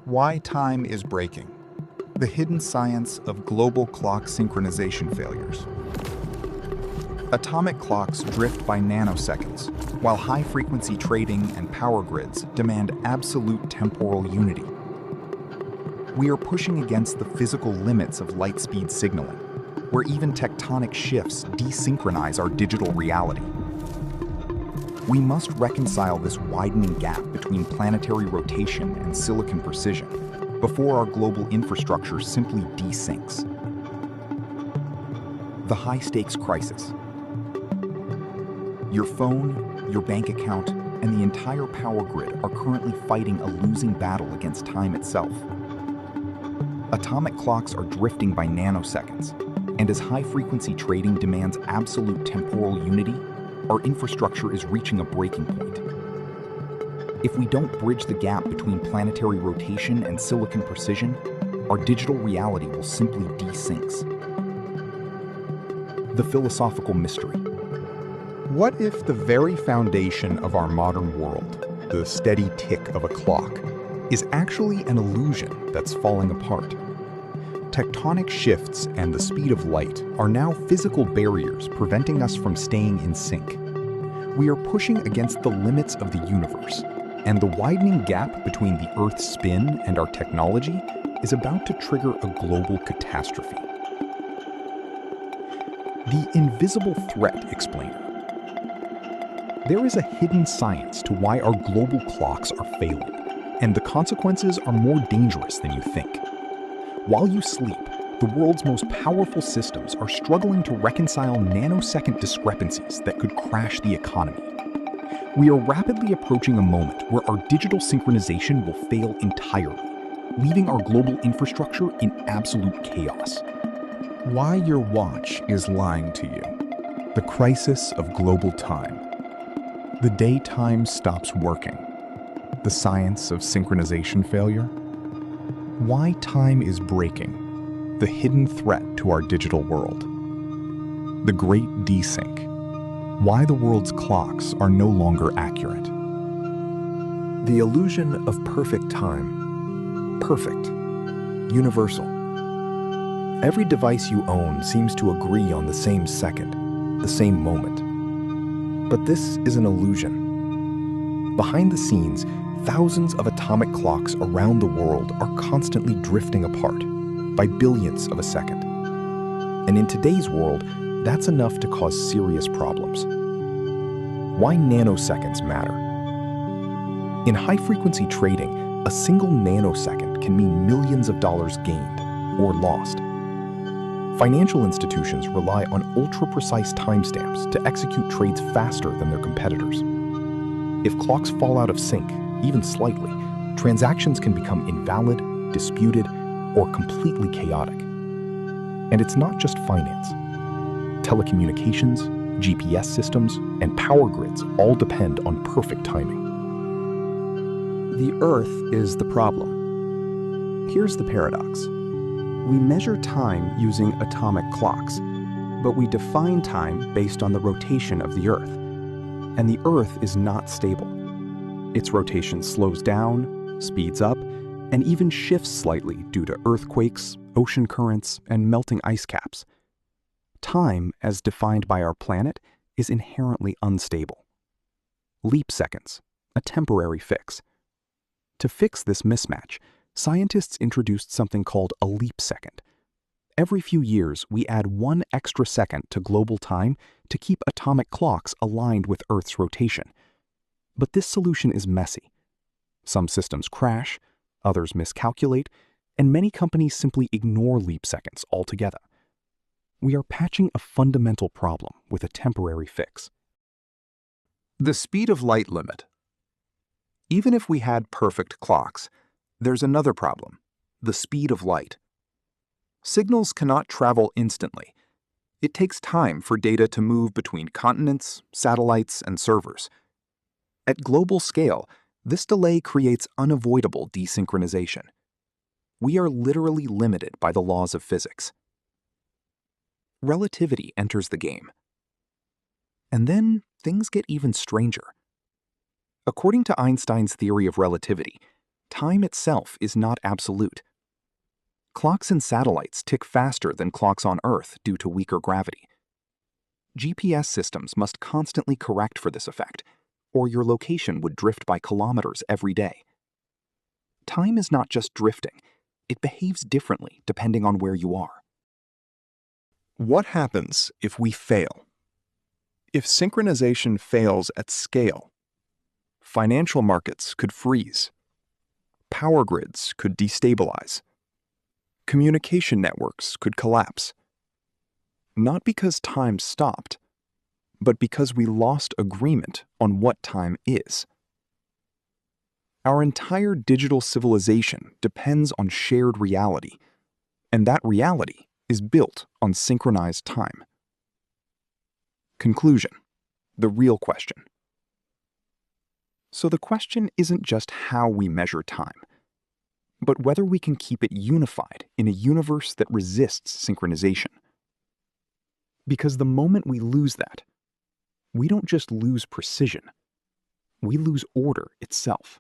Why time is breaking. The hidden science of global clock synchronization failures. Atomic clocks drift by nanoseconds, while high-frequency trading and power grids demand absolute temporal unity. We are pushing against the physical limits of light-speed signaling, where even tectonic shifts desynchronize our digital reality. We must reconcile this widening gap between planetary rotation and silicon precision before our global infrastructure simply desyncs. The high-stakes crisis. Your phone, your bank account, and the entire power grid are currently fighting a losing battle against time itself. Atomic clocks are drifting by nanoseconds, and as high-frequency trading demands absolute temporal unity, our infrastructure is reaching a breaking point. If we don't bridge the gap between planetary rotation and silicon precision, our digital reality will simply desyncs. The philosophical mystery. What if the very foundation of our modern world, the steady tick of a clock, is actually an illusion that's falling apart? Tectonic shifts and the speed of light are now physical barriers preventing us from staying in sync. We are pushing against the limits of the universe, and the widening gap between the Earth's spin and our technology is about to trigger a global catastrophe. The invisible threat explainer. There is a hidden science to why our global clocks are failing, and the consequences are more dangerous than you think. While you sleep, the world's most powerful systems are struggling to reconcile nanosecond discrepancies that could crash the economy. We are rapidly approaching a moment where our digital synchronization will fail entirely, leaving our global infrastructure in absolute chaos. Why your watch is lying to you. The crisis of global time. The day time stops working. The science of synchronization failure. Why time is breaking, the hidden threat to our digital world. The Great Desync, why the world's clocks are no longer accurate. The illusion of perfect time. Perfect. Universal. Every device you own seems to agree on the same second, the same moment. But this is an illusion. Behind the scenes, thousands of atomic clocks around the world are constantly drifting apart by billionths of a second. And in today's world, that's enough to cause serious problems. Why nanoseconds matter. In high-frequency trading, a single nanosecond can mean millions of dollars gained or lost. Financial institutions rely on ultra-precise timestamps to execute trades faster than their competitors. If clocks fall out of sync, even slightly, transactions can become invalid, disputed, or completely chaotic. And it's not just finance. Telecommunications, GPS systems, and power grids all depend on perfect timing. The Earth is the problem. Here's the paradox. We measure time using atomic clocks, but we define time based on the rotation of the Earth. And the Earth is not stable. Its rotation slows down, speeds up, and even shifts slightly due to earthquakes, ocean currents, and melting ice caps. Time, as defined by our planet, is inherently unstable. Leap seconds, a temporary fix. To fix this mismatch, scientists introduced something called a leap second. Every few years, we add 1 extra second to global time to keep atomic clocks aligned with Earth's rotation. But this solution is messy. Some systems crash, others miscalculate, and many companies simply ignore leap seconds altogether. We are patching a fundamental problem with a temporary fix. The speed of light limit. Even if we had perfect clocks, there's another problem, the speed of light. Signals cannot travel instantly. It takes time for data to move between continents, satellites, and servers. At global scale, this delay creates unavoidable desynchronization. We are literally limited by the laws of physics. Relativity enters the game. And then things get even stranger. According to Einstein's theory of relativity, Time itself is not absolute. Clocks in satellites tick faster than clocks on Earth due to weaker gravity. GPS systems must constantly correct for this effect, or your location would drift by kilometers every day. Time is not just drifting, it behaves differently depending on where you are. What happens if we fail? If synchronization fails at scale, financial markets could freeze, power grids could destabilize, communication networks could collapse. Not because time stopped, but because we lost agreement on what time is. Our entire digital civilization depends on shared reality, and that reality is built on synchronized time. Conclusion: the real question. So the question isn't just how we measure time, but whether we can keep it unified in a universe that resists synchronization. Because the moment we lose that, we don't just lose precision, we lose order itself.